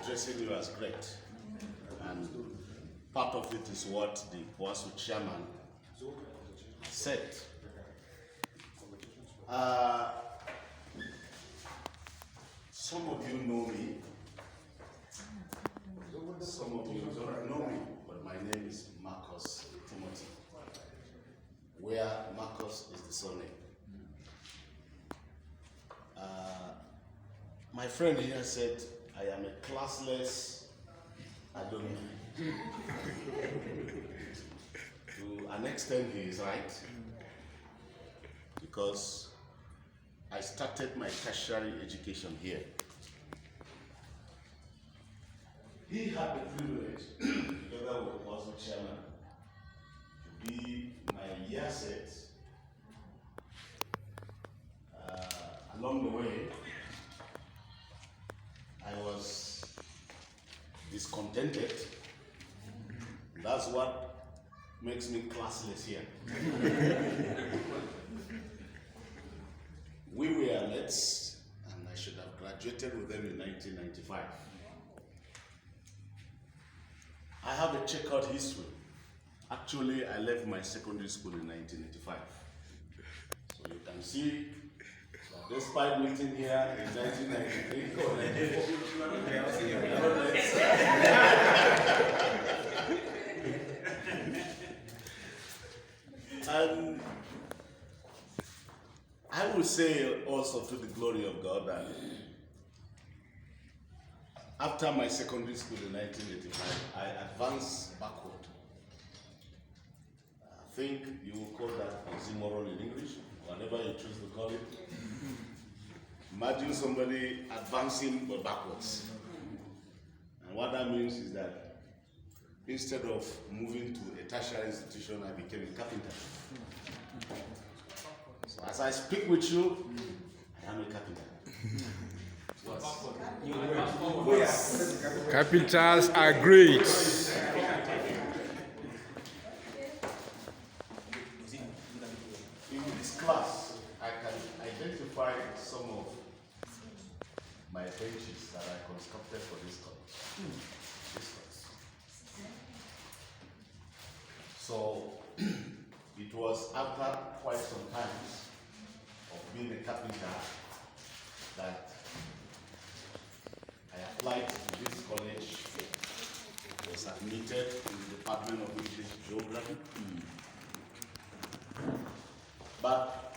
addressing you as great. And part of it is what the WASU chairman said. Some of you know me. Some of you don't know me, but my name is Marcus Timothy, where Marcus is the surname. My friend here said, I am a classless alumni. To an extent, he is right, because I started my tertiary education here. He had the privilege, together with WASU chairman, to be my year set. Along the way, I was discontented. That's what makes me classless here. We were mates, and I should have graduated with them in 1995. I have a checkered history. Actually, I left my secondary school in 1985. So you can see that despite meeting here in 1993 or 1994, and I will say also to the glory of God that after my secondary school in 1985, I advanced backward. I think you will call that oxymoron in English, whatever you choose to call it. Imagine somebody advancing but backwards. And what that means is that instead of moving to a tertiary institution, I became a carpenter. So as I speak with you, I am a carpenter. Carpenters are great. In this class, I can identify some of my benches that I constructed for this college. This class. So it was after quite some time of being a carpenter that I applied to this college, was admitted in the Department of English Geography. But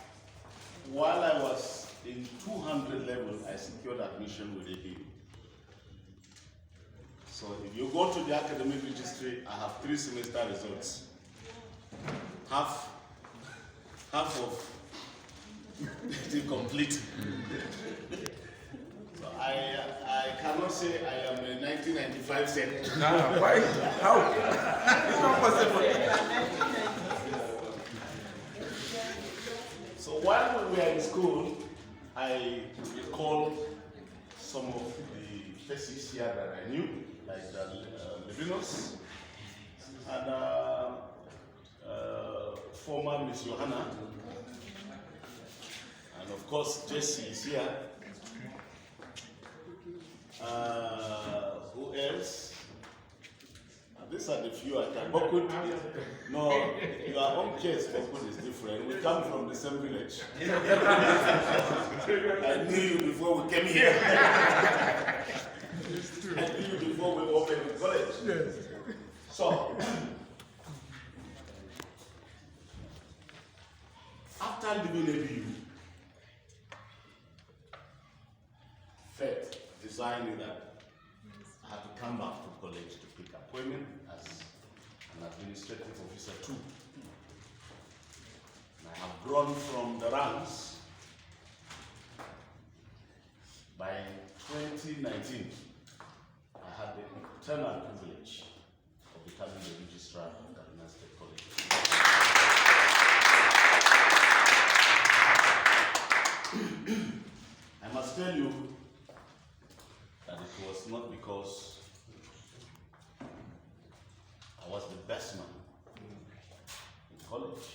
while I was in 200 level, I secured admission with ABU. So if you go to the academic registry, I have 3 semester results. Half of it is complete. So I cannot say I am a 1995 set. Why? How? It's not possible. So while we were in school, I recalled some of the faces here that I knew, like Levinus and former Miss Johanna, and of course Jessie is here. Who else? These are the few I can. Bokut, no, your own case, Bokut, is different. We come from the same village. I knew you before we came here. I knew you before we opened the college. Yes. So, after leaving ABU, fate designed that I had to come back to college to pick appointment as an administrative officer too. And I have grown from the ranks. By 2019, I had the eternal privilege of becoming the registrar of Kaduna State College. I must tell you that it was not because I was the best man in college.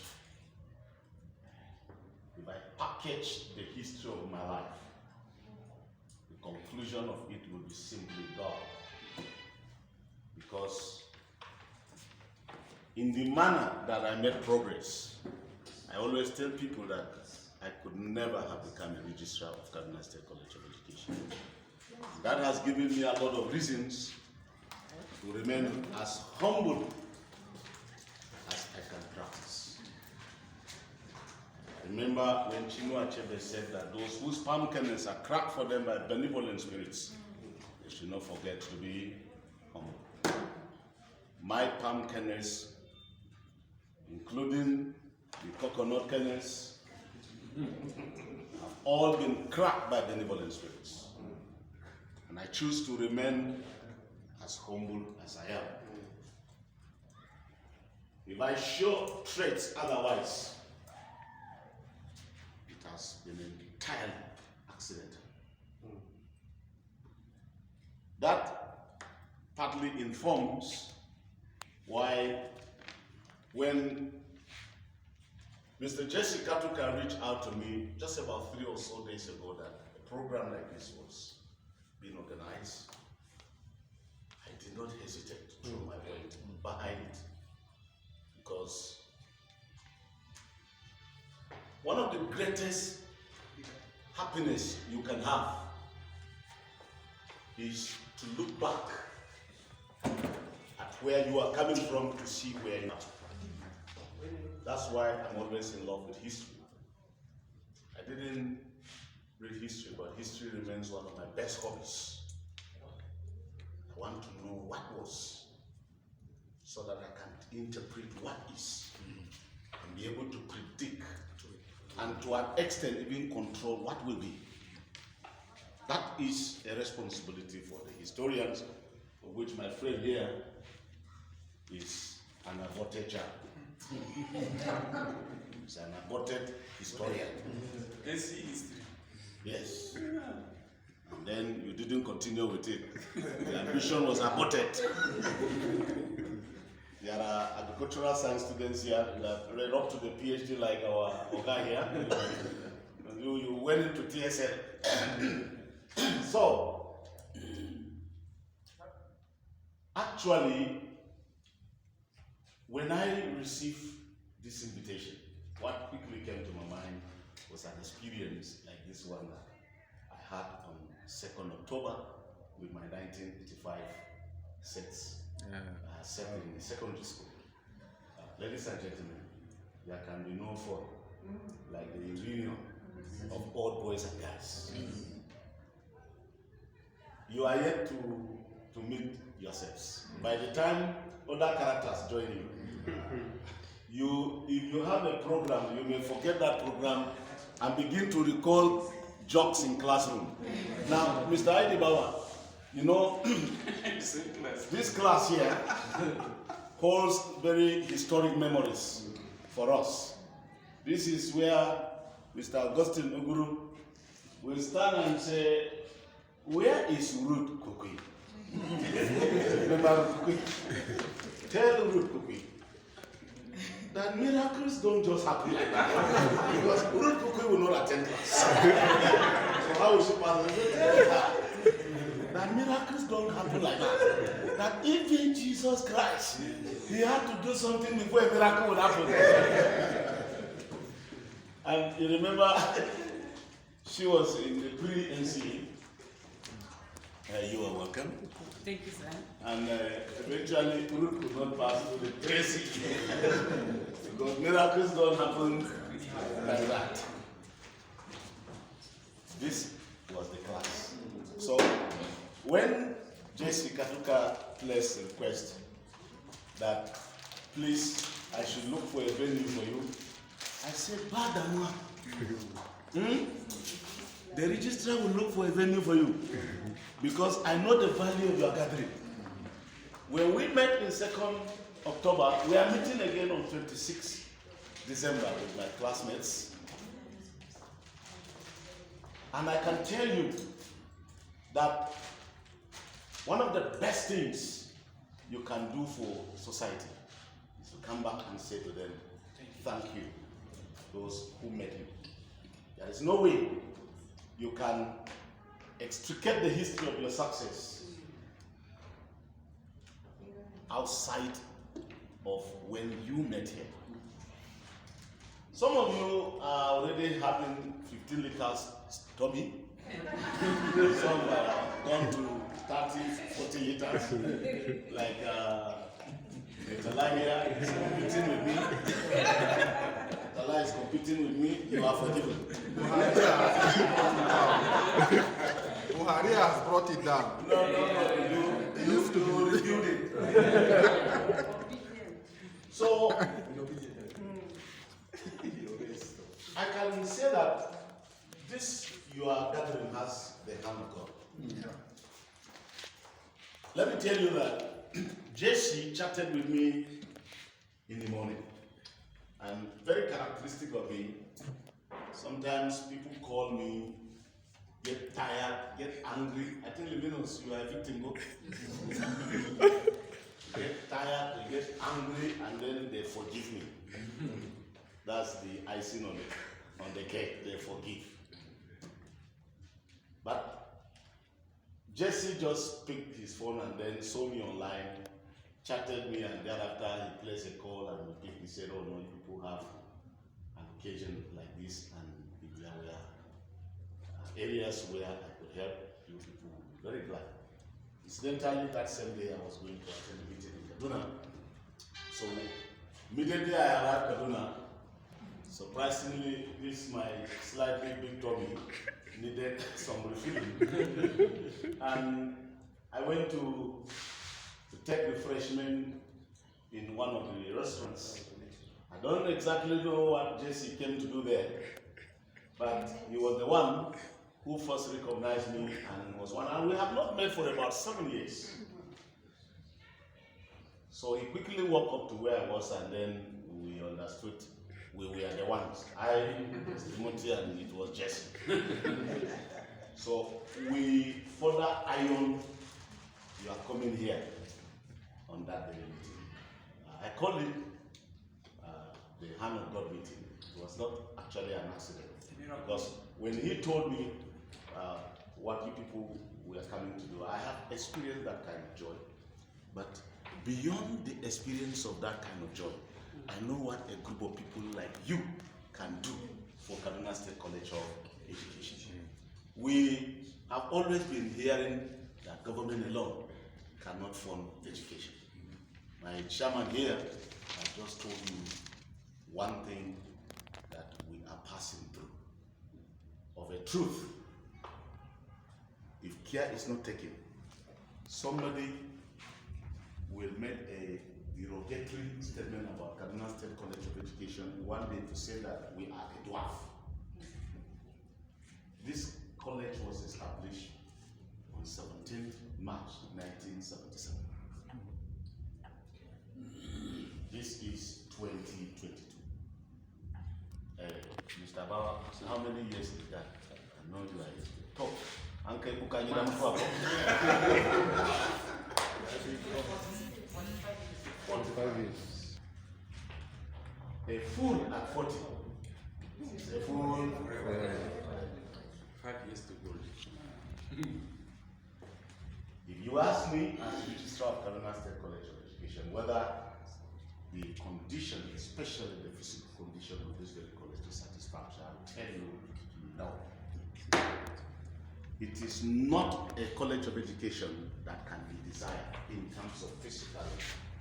If I package the history of my life, the conclusion of it will be simply God. Because in the manner that I made progress, I always tell people that I could never have become a registrar of Kaduna State College of Education. That has given me a lot of reasons to remain as humble as I can practice. I remember when Chinua Achebe said that those whose palm kernels are cracked for them by benevolent spirits, they should not forget to be humble. My palm kernels, including the coconut kernels, have all been cracked by benevolent spirits. And I choose to remain as humble as I am. If I show traits otherwise, it has been an entire accident. That partly informs why when Mr. Jesse Katuka reached out to me just about 3 or so days ago that a program like this was being organized, I did not hesitate to throw my weight behind it. Because one of the greatest happiness you can have is to look back at where you are coming from to see where you are. That's why I'm always in love with history. I didn't read history, but history remains one of my best hobbies. I want to know what was, so that I can interpret what is, and be able to predict, and to an extent even control what will be. That is a responsibility for the historians, of which my friend here is an aborted child. He's an aborted historian. SC history. Yes. And then you didn't continue with it. The ambition was aborted. There are agricultural science students here that read up to the PhD like our guy here. You went into TSL. So, actually, when I received this invitation, what quickly came to my mind was an experience like this one that I had on 2nd October with my 1985 sets. Set in the secondary school. Ladies and gentlemen, there can be no fun like the reunion of old boys and girls. You are yet to meet yourselves. By the time other characters join you, if you have a program, you may forget that program and begin to recall jokes in classroom. Now, Mr. Aidibawa, you know, this class here holds very historic memories for us. This is where Mr. Augustine Oguru will stand and say, "Where is Root Kukui?" Remember Root Kukui? Tell Root Kukui that miracles don't just happen like that. Because Root Kukui will not attend class. So how will she pass? Tell her that miracles don't happen like that. That even Jesus Christ, he had to do something before a miracle would happen. And you remember, she was in the pre-NCE. You are welcome. Thank you, sir. And eventually, Ruth could not pass through the pre-NCE. Because miracles don't happen like that. This was the class. So, when J.C. Katuka placed a request that, please, I should look for a venue for you, I said, Badamwa. The registrar will look for a venue for you because I know the value of your gathering. When we met in 2nd October, we are meeting again on 26th December with my classmates. And I can tell you that one of the best things you can do for society is to come back and say to them, thank you, those who met you. There is no way you can extricate the history of your success outside of when you met here. Some of you are already having 15 liters tummy. Some are gone to 30, 40 liters. Like Talaya is competing with me. Talaya is competing with me. You are forgiven. Buhari has brought it down. No. You used to rebuild it. So, I can say that this your gathering has the hand of God. Yeah. Let me tell you that Jesse chatted with me in the morning, and very characteristic of me. Sometimes people call me, get tired, get angry. I think Levinos, you are a victim. Get tired, they get angry, and then they forgive me. That's the icing on the cake. They forgive. But Jesse just picked his phone and then saw me online, chatted me, and thereafter he placed a call and we picked. He said, "Oh no, you people have an occasion like this, and if there were areas where I could help, you people would be very glad." Incidentally, that same day I was going to attend a meeting in Kaduna. So immediately I arrived at Kaduna. Surprisingly, this my slightly big tummy needed some refilling. And I went to take refreshment in one of the restaurants. I don't exactly know what Jesse came to do there, but he was the one who first recognized me and was one. And we have not met for about 7 years. So he quickly walked up to where I was, and then we understood we were the ones. I, Timothy, and it was Jesse. So we further ironed you are coming here on that day meeting. I called it the Hand of God meeting. It was not actually an accident. Because when he told me what you people were coming to do, I have experienced that kind of joy. But beyond the experience of that kind of joy, I know what a group of people like you can do for Kaduna State College of Education. We have always been hearing that government alone cannot fund education. My chairman here has just told you one thing that we are passing through. Of a truth, if care is not taken, somebody will make a derogatory statement about Kaduna State College of Education one day to say that we are a dwarf. This college was established on 17th March 1977. This is 2022. Mr. Bawa, how many years is that? I know you are talk. Uncle Bukanyira Mfwako. 45 years. A fool at 40. A fool. 5 years to go. If you ask me, as the registrar of Kaduna State College of Education, whether the condition, especially the physical condition of this very college, is satisfactory, I will tell you no. It is not a college of education that can be desired in terms of physical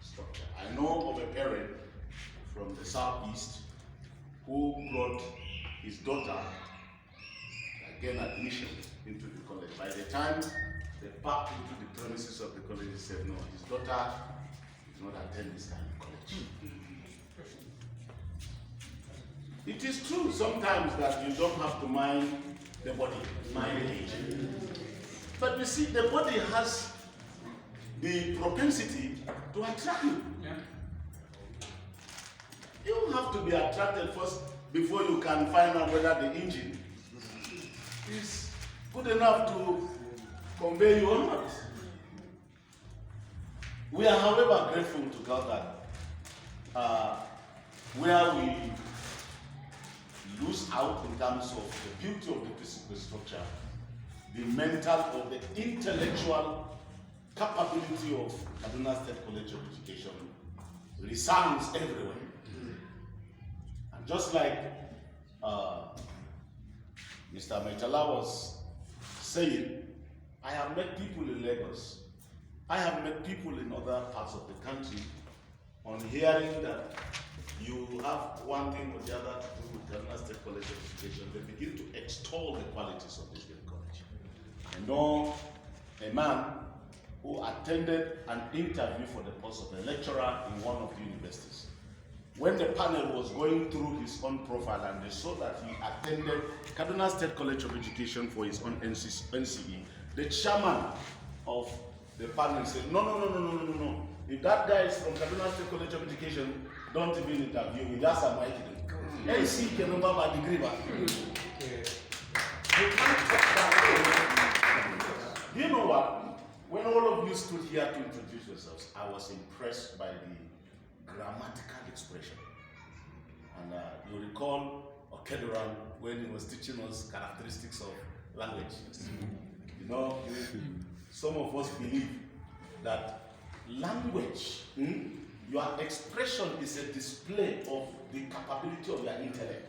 structure. I know of a parent from the southeast who brought his daughter again admission into the college. By the time they packed into the premises of the college, he said, no, his daughter did not attend this kind of college. It is true sometimes that you don't have to mind the body, mind the age. But you see, the body has the propensity to attract you. Yeah. You have to be attracted first before you can find out whether the engine is good enough to convey you or not. We are, however, grateful to God that where we lose out in terms of the beauty of the physical structure, the mental or the intellectual capability of Kaduna State College of Education resounds everywhere. And just like Mr. Maitala was saying, I have met people in Lagos. I have met people in other parts of the country on hearing that you have one thing or the other to do with Kaduna State College of Education. They begin to extol the qualities of this great college. I know a man who attended an interview for the post of a lecturer in one of the universities. When the panel was going through his own profile and they saw that he attended Kaduna State College of Education for his own NCE, the chairman of the panel said, no. If that guy is from Kaduna State College of Education, don't even interview him. That's a mic. NC can number my degree back. Do you know what? When all of you stood here to introduce yourselves, I was impressed by the grammatical expression. And you recall Okedoran when he was teaching us characteristics of language. You know, some of us believe that language, your expression is a display of the capability of your intellect.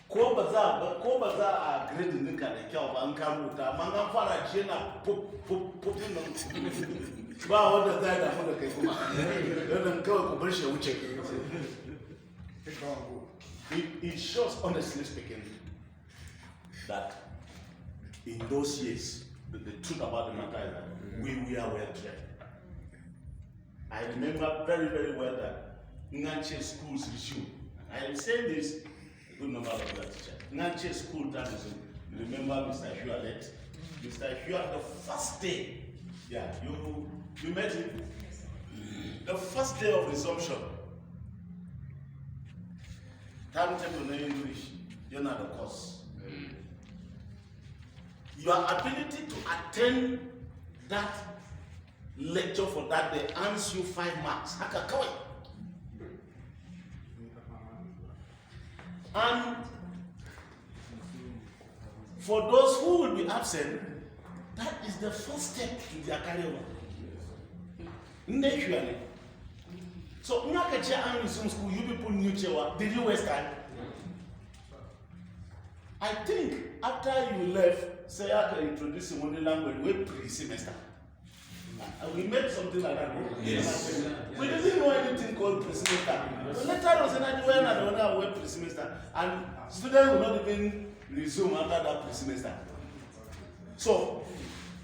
Ko ba za a grade ɗinka da kyau ba an karuta, man an fara ce na popin nan ba wanda za ya damu da kai kuma don kawai ku bar shi wuce. It shows, honestly speaking, that in those years, the truth about the matter is that we were well trained. I remember very, very well that Nganche schools resumed. I am saying this, a good number of your teachers. Nganche school that is, you remember Mr. Hugh. Mr. Hugh, the first day, yeah, you met him. The first day of resumption, timetable in English, you're not the course. Your ability to attend that lecture for that day earns you 5 marks. And for those who will be absent, that is the first step to their career. Naturally. So, Nyakacha and school, you people knew Chewa, did you waste time? I think after you left, say I can introduce you one language, we pre-semester. We made something like that. Yes. We didn't know anything called pre-semester. The lecturer was anywhere and I don't know pre-semester. And students will not even resume after that pre-semester. So,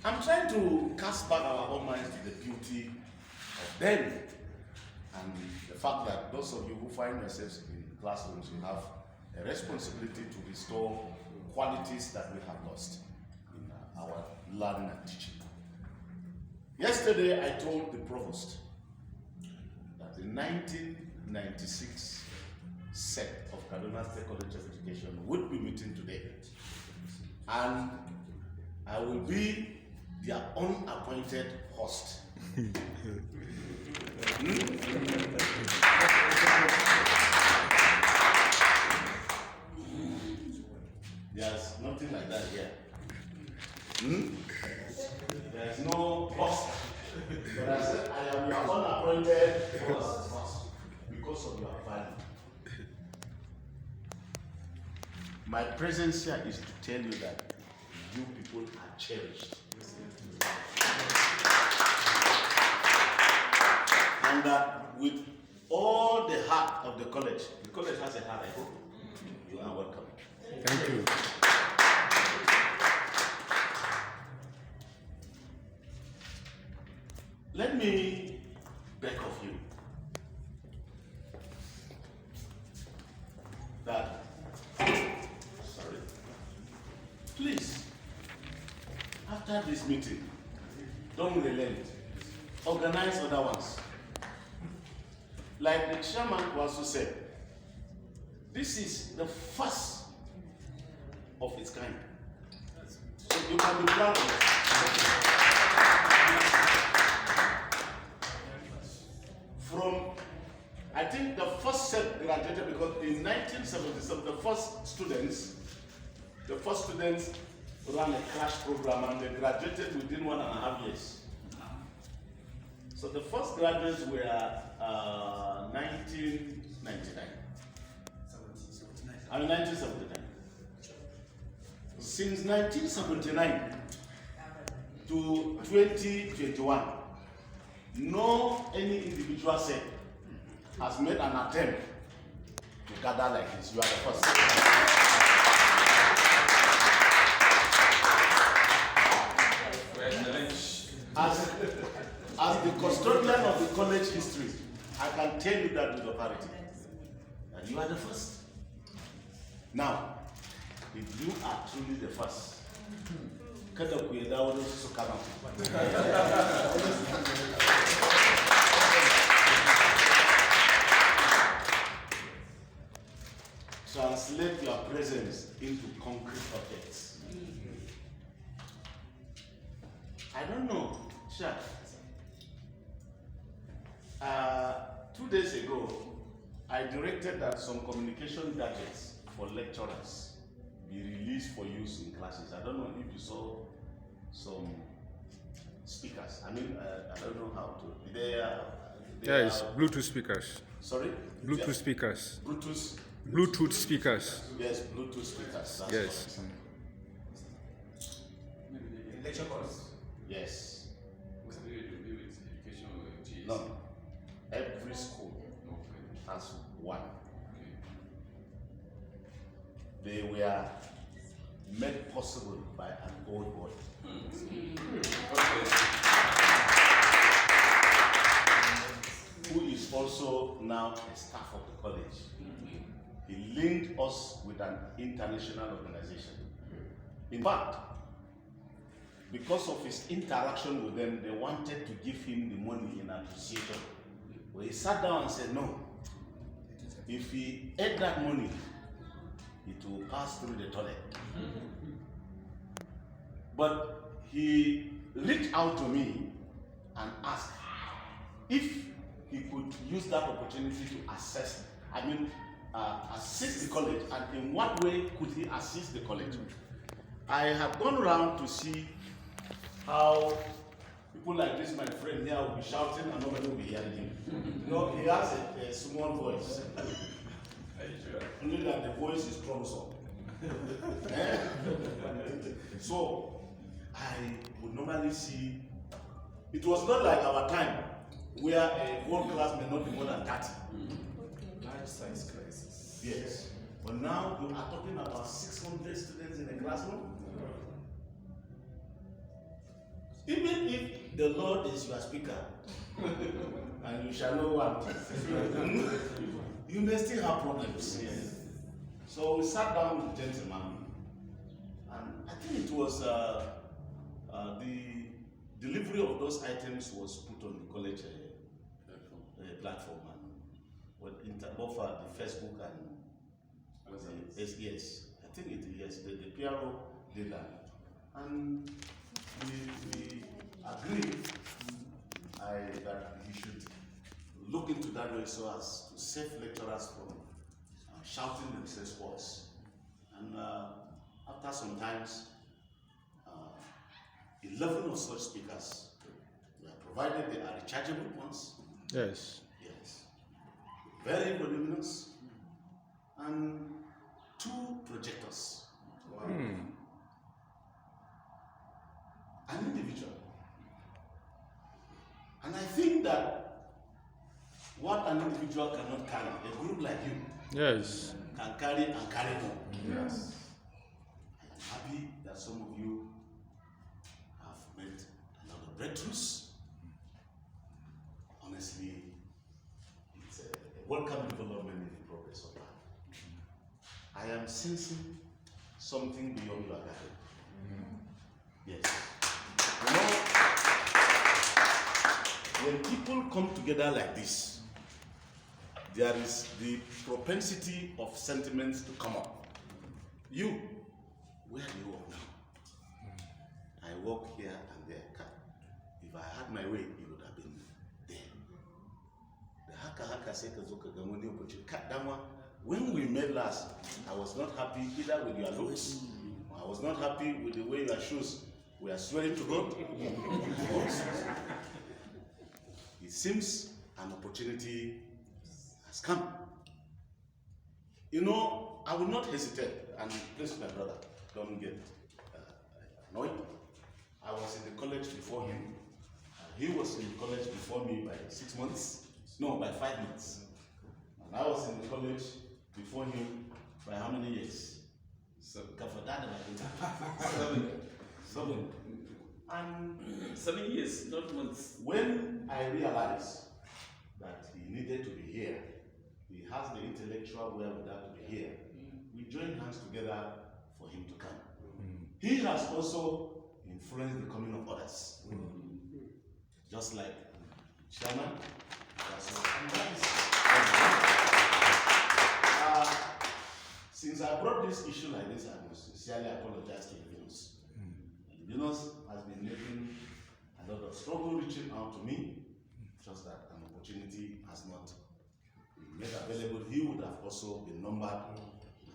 I'm trying to cast back our own minds to the beauty of them. And the fact that those of you who find yourselves in classrooms, you have a responsibility to restore qualities that we have lost in our learning and teaching. Yesterday, I told the provost that the 1996 set of Kaduna State College of Education would be meeting today. And I will be their unappointed host. There's nothing like that here. There's no host. But I said, I am your unappointed host because of your value. My presence here is to tell you that you people are cherished. And that with all the heart of the college has a heart, I hope, you are welcome. Thank you. Let me beg of you that, please, after this meeting, don't relent. Organize other ones. Like the chairman also said, this is the first of its kind. So you can be proud of it. From, I think the first set graduated because in 1977, the first students ran a crash program and they graduated within 1.5 years. So the first graduates were 1999. I mean 1979. Since 1979 to 2021, no any individual set has made an attempt to gather like this. You are the first. As the custodian of the college history, I can tell you that with authority. And you are the first. Now, if you are truly the first, kada ku yada wani su kama. Translate your presence into concrete objects. I don't know, Shaq. 2 days ago, I directed that some communication gadgets for lecturers be released for use in classes. I don't know if you saw some speakers. I mean, I don't know how to. Yes, Bluetooth speakers. Sorry? Bluetooth speakers. Bluetooth speakers. Yes, Bluetooth speakers. That's Yes. Lecture course. Yes. What's the way to do with education or GS? No. Every school Okay. has one. Okay. They were made possible by an old boy. Who is also now a staff of the college. He linked us with an international organization. In fact, because of his interaction with them, they wanted to give him the money in appreciation. But he sat down and said, no, if he ate that money, it will pass through the toilet. But he reached out to me and asked if he could use that opportunity to assist the college, and in what way could he assist the college. I have gone around to see how people like this, my friend here, will be shouting and nobody will be hearing him. You know, he has a small voice. Only that the voice is troublesome. So, I would normally see, it was not like our time, where a whole class may not be more than 30. Large size classes. Yes. But now you are talking about 600 students in a classroom. Even if the Lord is your speaker, and you shall know what, you may still have problems. Yes. So we sat down with the gentleman, and I think it was the delivery of those items was put on the college platform, and both the Facebook and yes, I think yes, the PRO did that, and we agreed that he should look into that way so as to save lecturers from shouting themselves hoarse. And after some times, 11 of such speakers were provided. They are rechargeable ones. Yes. Yes. Very voluminous. And 2 projectors. Wow. An individual. And I think that what an individual cannot carry, a group like you Yes. can carry and carry more. Yes. I am happy that some of you have made a lot of breakthroughs. Honestly, it's a welcome development in the progress of life. I am sensing something beyond your gathering. Yes. You know, when people come together like this, there is the propensity of sentiments to come up. You, where do you walk now? I walk here and there. If I had my way, it would have been there. The haka said, when we met last, I was not happy either with your looks or I was not happy with the way your shoes were swearing to God. It seems an opportunity has come. You know, I will not hesitate, and please, my brother, don't get annoyed. I was in the college before him. He was in college before me by 6 months. No, by 5 months. And I was in the college before him by how many years? 7. 7. And 7 years, not months. when I realized that he needed to be here, he has the intellectual wherewithal to be here, we joined hands together for him to come. He has also influenced the coming of others. Just like Chairman. Since I brought this issue like this, I must sincerely apologize to the Venus. The Venus has been making a lot of struggle reaching out to me, just that an opportunity has not been made available. He would have also been numbered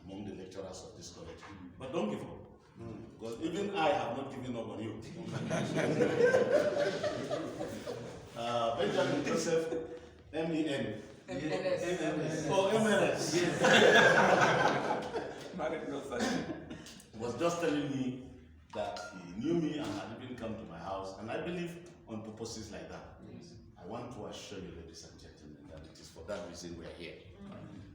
among the lecturers of this college. But don't give up, because even I have not given up on you. Benjamin Joseph, MEN. Oh, MLS. Was just telling me that he knew me and had even come to my house, and I believe on purposes like that. I want to assure you, ladies and gentlemen, that it is for that reason we are here.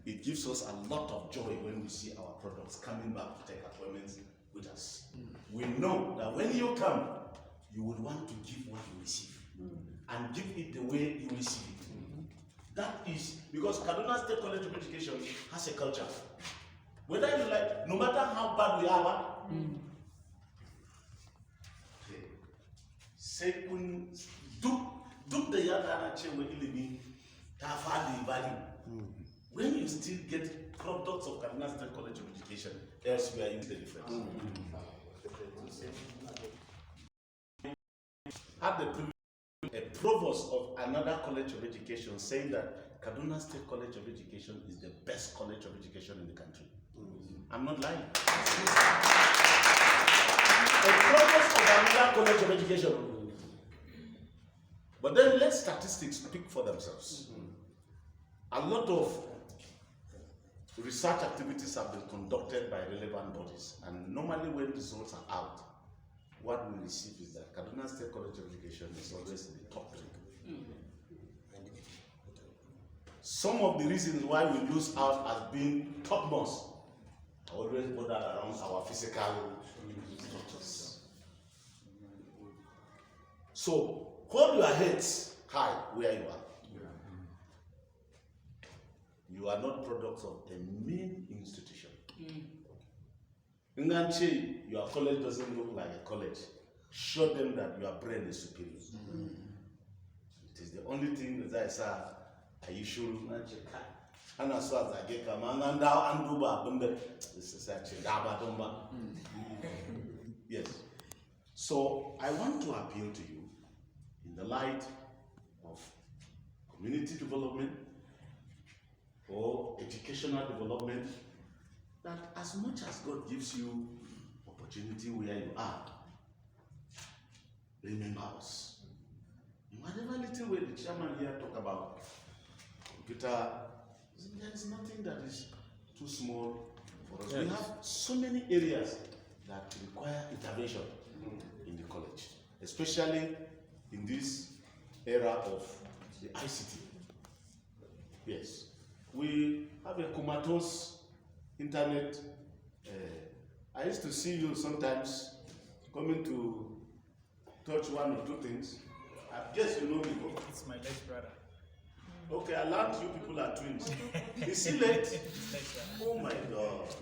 It gives us a lot of joy when we see our products coming back to take appointments with us. We know that when you come, you would want to give what you receive and give it the way you receive it. That is because Kaduna State College of Education has a culture. Whether you like, no matter how bad we are, say do the yada we ilimi the value. When you still get products of Kaduna State College of Education, elsewhere you the difference. Had the privilege, a provost of another college of education saying that Kaduna State College of Education is the best college of education in the country. I'm not lying. A provost of another college of education. But then let statistics speak for themselves. A lot of research activities have been conducted by relevant bodies, and normally when results are out, what we receive is that Kaduna State College of Education is always in the top 3. Some of the reasons why we lose out as being topmost are always bothered around our physical structures. So hold your heads high where you are. You are not products of a main institution. Nganche, your college doesn't look like a college. Show them that your brain is superior. It is the only thing that I say. I should and as far as I get come and this is actually yes. So I want to appeal to you in the light of community development or educational development, that as much as God gives you opportunity where you are, remember us. In whatever little way the chairman here talk about computer, there is nothing that is too small for us. Yes. We have so many areas that require intervention in the college, especially in this era of the ICT. Yes. We have a comatose internet. I used to see you sometimes coming to touch one or two things. I guess you know me. It's my late brother. Okay, I learned you people are twins. Is he late? Oh my God.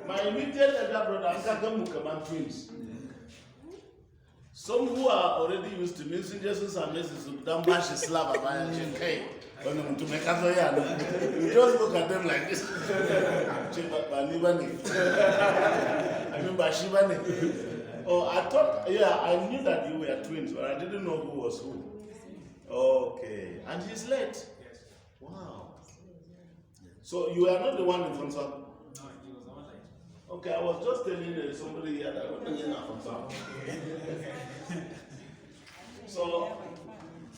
My immediate elder brother and Kagamu twins. Some who are already used to missing Jesus and Mrs. Dambash Slava by Hey, when them to make us you just look at them like this. I mean Bashibani. Oh, I thought, yeah, I knew that you were twins, but I didn't know who was who. Okay, and he's late. Wow. So you are not the one in Fonsa? No, he was the one like. Okay, I was just telling somebody here that I wasn't in Fonsa. So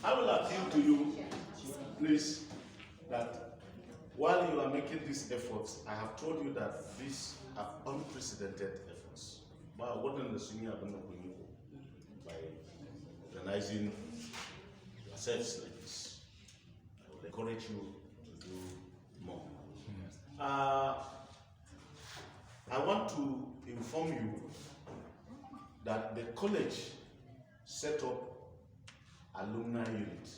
I will appeal to you, please, that while you are making these efforts, I have told you that these are unprecedented efforts. But what in the senior by organizing yourselves like this, I would encourage you to do more. I want to inform you that the college set up alumni unit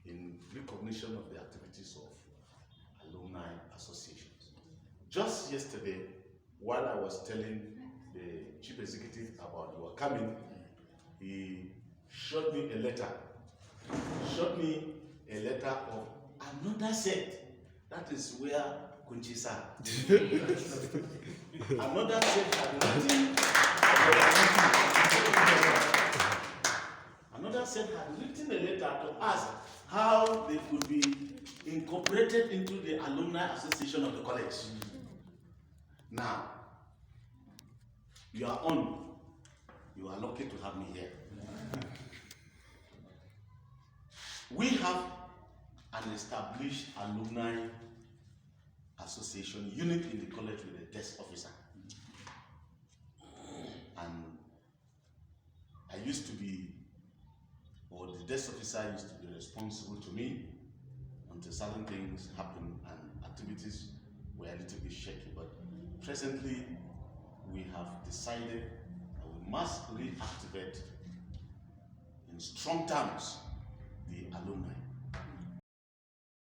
in recognition of the activities of alumni associations. Just yesterday, while I was telling the chief executive about your coming, he showed me a letter. Of another set. That is where Kunchisa. Another set had written. Another set had written a letter to ask how they could be incorporated into the alumni association of the college. Now, you are on. You are lucky to have me here. We have an established alumni association unit in the college with a desk officer. And I used to be, or the desk officer used to be responsible to me until certain things happened and activities were a little bit shaky. But presently, we have decided that we must reactivate in strong terms